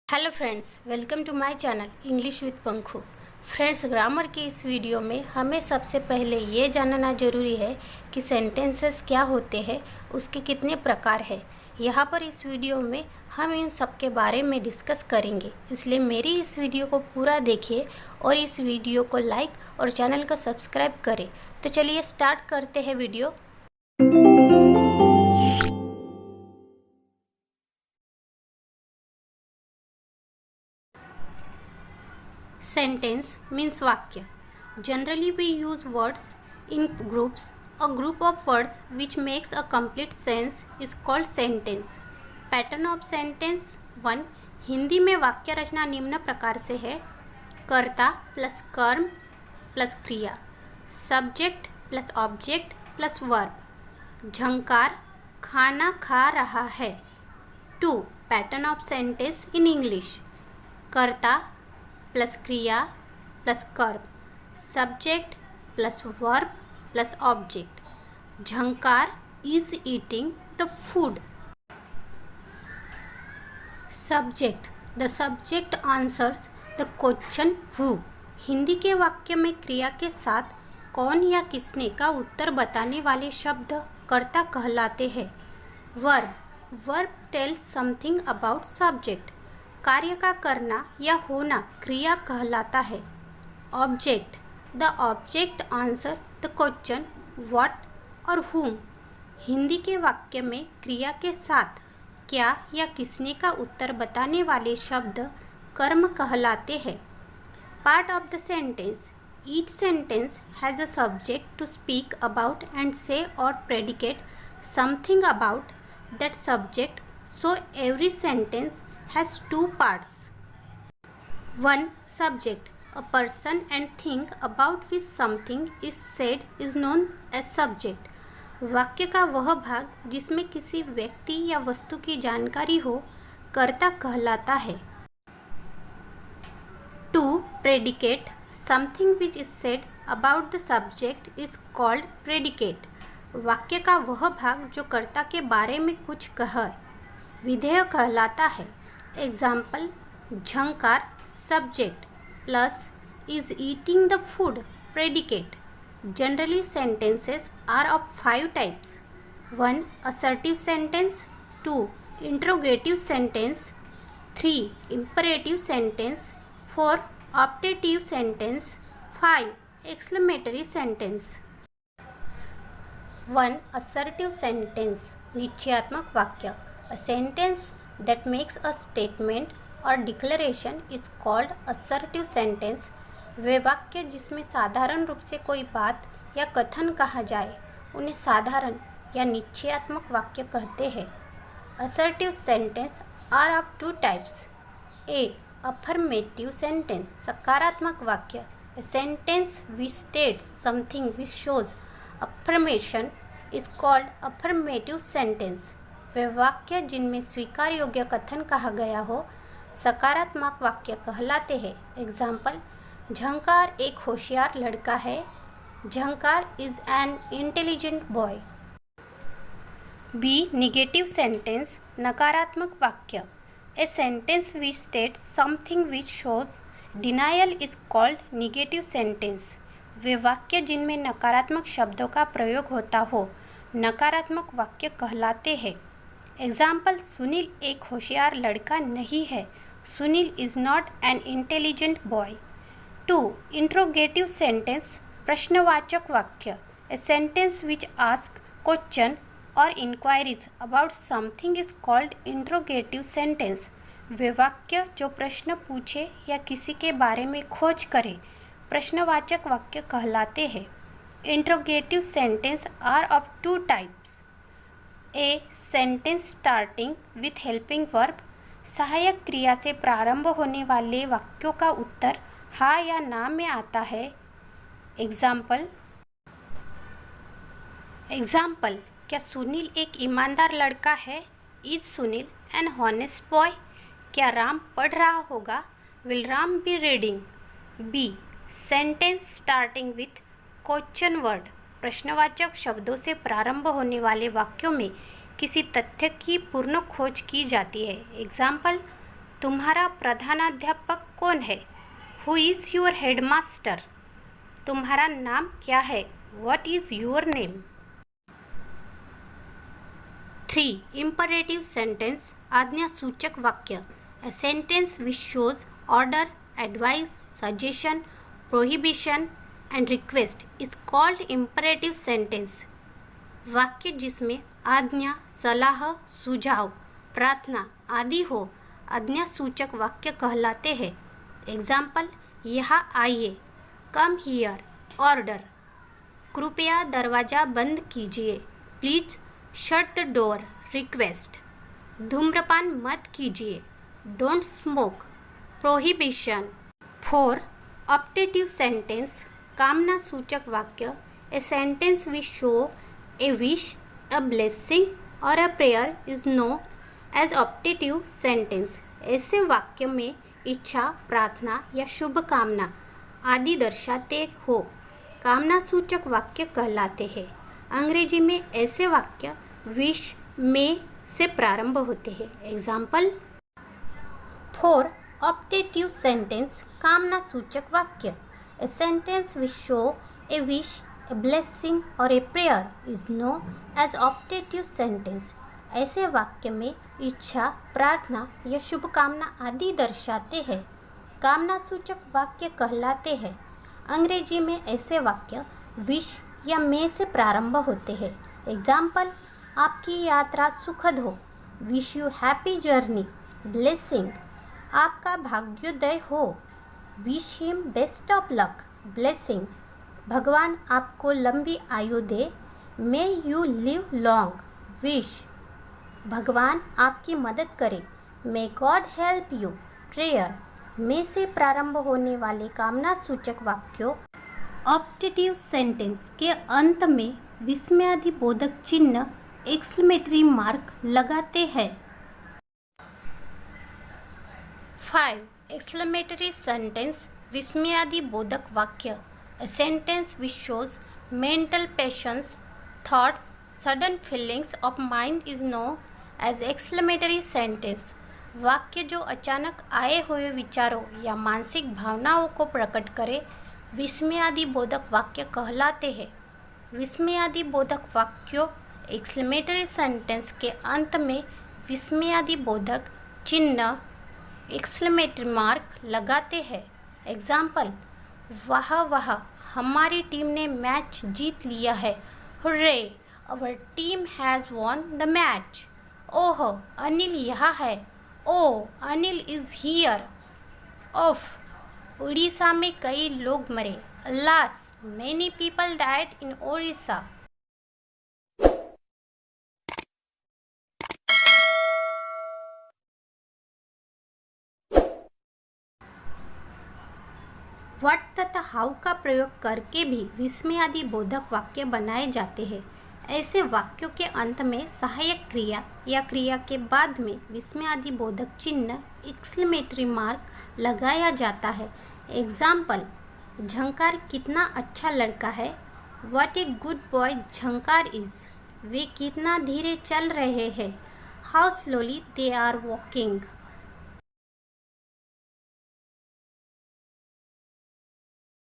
Hello friends, welcome to my channel English with Pankhu. Friends, grammar की इस video में हमें सबसे पहले ये जानना ज़रूरी है कि सेंटेंसेस क्या होते हैं, उसके कितने प्रकार हैं। यहाँ पर इस वीडियो में हम इन सब के बारे में डिस्कस करेंगे, इसलिए मेरी इस वीडियो को पूरा देखिए और इस वीडियो को लाइक और चैनल को सब्सक्राइब करें। तो चलिए स्टार्ट करते हैं वीडियो। Sentence means वाक्य. Generally we use words in groups. A group of words which makes a complete sentence is called sentence. Pattern of sentence 1. Hindi में वाक्य रचना निम्न प्रकार से है: कर्ता प्लस कर्म प्लस क्रिया, subject plus object plus verb, Jhankar खाना खा रहा है. 2. Pattern of sentence in English: कर्ता प्लस क्रिया प्लस कर्म, subject plus verb plus object, Jhankar is eating the food. Subject: the subject answers the question who. Hindi के वाक्य में क्रिया के साथ कौन या किसने का उत्तर बताने वाले शब्द कर्ता कहलाते हैं. Verb: verb tells something about subject. कार्य का करना या होना क्रिया कहलाता है. Object: the object answer the question what or whom. हिंदी के वाक्य में क्रिया के साथ क्या या किसने का उत्तर बताने वाले शब्द कर्म कहलाते हैं. Part of the sentence: each sentence has a subject to speak about and say or predicate something about that subject, so every sentence has two parts. 1. Subject: a person and thing about which something is said is known as subject. वाक्य का वह भाग जिसमें किसी व्यक्ति या वस्तु की जानकारी हो कर्ता कहलाता है. 2. Predicate: something which is said about the subject is called predicate. वाक्य का वह भाग जो कर्ता के बारे में कुछ कहे विधेय कहलाता है. Example: Jhankar subject plus is eating the food predicate. Generally sentences are of 5 types. 1. Assertive sentence. 2. Interrogative sentence. 3. Imperative sentence. 4. Optative sentence. 5. Exclamatory sentence. 1. Assertive sentence. निश्चयात्मक वाक्य. A sentence that makes a statement or declaration is called assertive sentence. वे वाक्य जिसमें साधारण रूप से कोई बात या कथन कहा जाए उन्हें साधारण या निश्चयात्मक वाक्य कहते हैं. Assertive sentence are of 2 types. A. Affirmative sentence. सकारात्मक वाक्य. A sentence which states something which shows affirmation is called affirmative sentence. वे वाक्य जिनमें स्वीकार योग्य कथन कहा गया हो सकारात्मक वाक्य कहलाते हैं. एग्जाम्पल: झंकार एक होशियार लड़का है. Jhankar is an intelligent boy. B. Negative sentence. नकारात्मक वाक्य. A sentence which states something which shows denial is called negative sentence. वे वाक्य जिनमें नकारात्मक शब्दों का प्रयोग होता हो नकारात्मक वाक्य कहलाते हैं. एग्जाम्पल: सुनील एक होशियार लड़का नहीं है. Sunil is not an intelligent boy. 2. Interrogative sentence. प्रश्नवाचक वाक्य. A sentence which ask question और inquiries about something is called interrogative sentence. वे वाक्य जो प्रश्न पूछे या किसी के बारे में खोज करे प्रश्नवाचक वाक्य कहलाते हैं. Interrogative sentence are of 2 types. A. Sentence starting with helping verb. सहायक क्रिया से प्रारंभ होने वाले वाक्यों का उत्तर हाँ या ना में आता है. एग्जाम्पल: क्या सुनील एक ईमानदार लड़का है? Is Sunil an honest boy? क्या राम पढ़ रहा होगा? Will Ram be reading? B. Sentence starting with question word. प्रश्नवाचक शब्दों से प्रारंभ होने वाले वाक्यों में किसी तथ्य की पूर्ण खोज की जाती है. एग्जाम्पल: तुम्हारा प्रधानाध्यापक कौन है? Who is your headmaster? तुम्हारा नाम क्या है? What is your name? 3. Imperative sentence, आज्ञासूचक वाक्य. A sentence which shows order, advice, suggestion, prohibition and request is called imperative sentence. वाक्य जिसमें आज्ञा, सलाह, सुझाव, प्रार्थना आदि हो आज्ञासूचक वाक्य कहलाते हैं. एग्जाम्पल, यहाँ आइए, कम हियर, ऑर्डर, कृपया दरवाज़ा बंद कीजिए, please shut the door, request, धूम्रपान मत कीजिए, don't smoke, prohibition. 4. Optative sentence, कामना सूचक वाक्य. A sentence which show a wish, a blessing और a prayer is known as optative sentence. ऐसे वाक्य में इच्छा, प्रार्थना या शुभ कामना आदि दर्शाते हो कामना सूचक वाक्य कहलाते हैं. अंग्रेजी में ऐसे वाक्य विश, में से प्रारंभ होते हैं. एग्जाम्पल. 4. ऑप्टेटिव सेंटेंस, कामना सूचक वाक्य. A sentence which show a wish, a blessing और a prayer is known as optative sentence. ऐसे वाक्य में इच्छा, प्रार्थना या शुभकामना आदि दर्शाते हैं कामना सूचक वाक्य कहलाते हैं. अंग्रेजी में ऐसे वाक्य विश या में से प्रारंभ होते हैं. एग्जाम्पल, आपकी यात्रा सुखद हो, wish you happy journey. Blessing, आपका भाग्योदय हो, wish him best of luck. Blessing, भगवान आपको लंबी आयु दे, may you live long. Wish, भगवान आपकी मदद करे, may God help you. Prayer, में से प्रारंभ होने वाले कामना सूचक वाक्यों ऑप्टेटिव सेंटेंस के अंत में विस्मयादिबोधक चिन्ह एक्सक्लेमेटरी मार्क लगाते हैं. 5. एक्सक्लेमेटरी सेंटेंस, विस्मयादिबोधक वाक्य. A sentence which shows mental passions, thoughts, sudden feelings of mind is known as exclamatory sentence. वाक्य जो अचानक आए हुए विचारों या मानसिक भावनाओं को प्रकट करे विस्मयादिबोधक वाक्य कहलाते हैं. विस्मयादिबोधक वाक्यों एक्सक्लेमेटरी सेंटेंस के अंत में विस्मयादिबोधक चिन्ह एक्सक्लेमेटरी मार्क लगाते हैं. एग्जाम्पल, वाह वाह, हमारी टीम ने मैच जीत लिया है. Hurray, our team has won the match. Oh, Anil यहाँ है. Oh, Anil is here. ऑफ, उड़ीसा में कई लोग मरे. Alas, many people died in Odisha. What तथा हाउ का प्रयोग करके भी विस्मयादिबोधक वाक्य बनाए जाते हैं. ऐसे वाक्यों के अंत में सहायक क्रिया या क्रिया के बाद में विस्मयादिबोधक चिन्ह एक्सक्लेमेटरी मार्क लगाया जाता है. एग्जाम्पल, झंकार कितना अच्छा लड़का है. What a good boy Jhankar is. वे कितना धीरे चल रहे हैं. How slowly they are walking.